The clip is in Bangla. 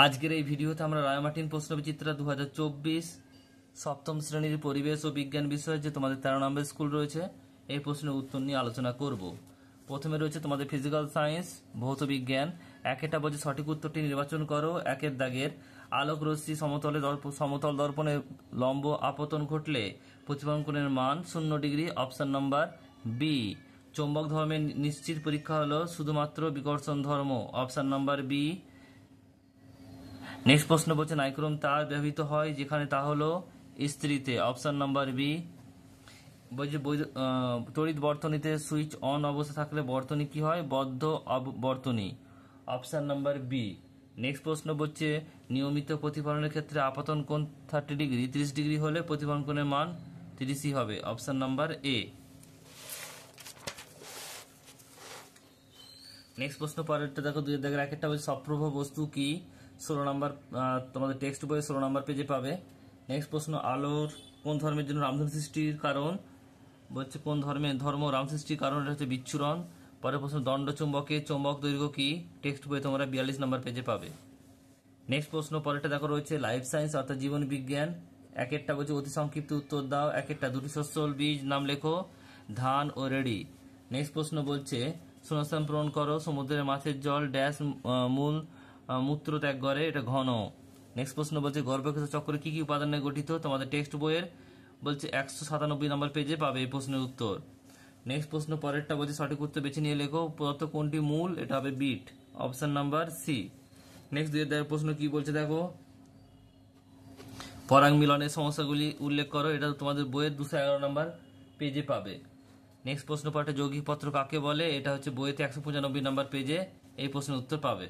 আজকের এই ভিডিওতে আমরা রায়মার্টিন প্রশ্নবিচিত্রা 2024 সপ্তম শ্রেণীর পরিবেশ ও বিজ্ঞান বিষয়ে যে তোমাদের 13 নম্বর স্কুল রয়েছে এই প্রশ্নের উত্তর নিয়ে আলোচনা করব। প্রথমে রয়েছে তোমাদের ফিজিক্যাল সায়েন্স ভৌত বিজ্ঞান। একটা বলছে সঠিক উত্তরটি নির্বাচন করো। একের দাগের আলোক রশ্মি সমতল দর্পণে লম্ব আপতন ঘটলে প্রতিফলন কোণের মান 0 ডিগ্রি। Option number B. চৌম্বক ধর্মের নিশ্চিত পরীক্ষা হলো শুধুমাত্র বিকর্ষণ ধর্ম। Option number B. নেক্সট প্রশ্ন বলছে নাইক্রোম তার ব্যবহৃত হয় যেখানে তা হলো ইস্ত্রিতে। Option number B. বলছে তড়িৎ বর্তনীতে সুইচ অন অবস্থা থাকলে বর্তনী কি হয়? বদ্ধ বর্তনী। Option number B. নেক্সট প্রশ্ন বলছে নিয়মিত প্রতিফলনের ক্ষেত্রে আপতন কোণ 30 ডিগ্রি, 30 ডিগ্রি হলে প্রতিফলন কোণের মান 30ই হবে। Option number A. নেক্সট প্রশ্ন পরেরটা দেখো, দুই দাগের একটা বলছে সপ্রভ বস্তু কি? 16 নম্বর তোমাদের টেক্সট বইয়ে 16 নম্বর পেজে পাবে। নেক্সট প্রশ্ন আলোর কোন ধর্মের জন্য রামধনু সৃষ্টির কারণ? বলছে কোন ধর্ম রাম সৃষ্টির কারণ? এটা হচ্ছে বিচ্ছুরণ। পরের প্রশ্ন দণ্ড চুম্বকের চৌম্বক দৈর্ঘ্য কি? টেক্সট বইয়ে তোমরা 42 নম্বর পেজে পাবে। নেক্সট প্রশ্ন পরেরটা দেখো রয়েছে লাইফ সায়েন্স অর্থাৎ জীবন বিজ্ঞান। একটা বলছে অতি সংক্ষিপ্ত উত্তর দাও। একটা দুটি শস্য বীজ নাম লেখো, ধান ও রেডি। নেক্সট প্রশ্ন বলছে শূন্যস্থান পূরণ করো। সমুদ্রের মাছের জল ড্যাশ মূত্র ত্যাগ করে, এটা ঘন। নেক্সট প্রশ্ন বলছে গর্ভক্ষেত্র চক্র কি কি উপাদানে গঠিত? তোমাদের টেক্সট বইয়ের বলছে 197 নম্বর পেজে পাবে এই প্রশ্নের উত্তর। নেক্সট প্রশ্ন পরেরটা বলছে সঠিক উত্তর বেছে নিয়ে লেখো। প্রদত্ত কোনটি মূল? এটা হবে beet. Option number C. Next দুই প্রশ্ন কি বলছে দেখো, পরাগ মিলনের সমস্যাগুলি উল্লেখ করো। এটা তোমাদের বইয়ের 211 নম্বর পেজে পাবে। নেক্সট প্রশ্ন পরেরটা যৌগিক পত্র কাকে বলে? এটা হচ্ছে বইয়েতে 195 নম্বর পেজে এই প্রশ্নের উত্তর পাবে।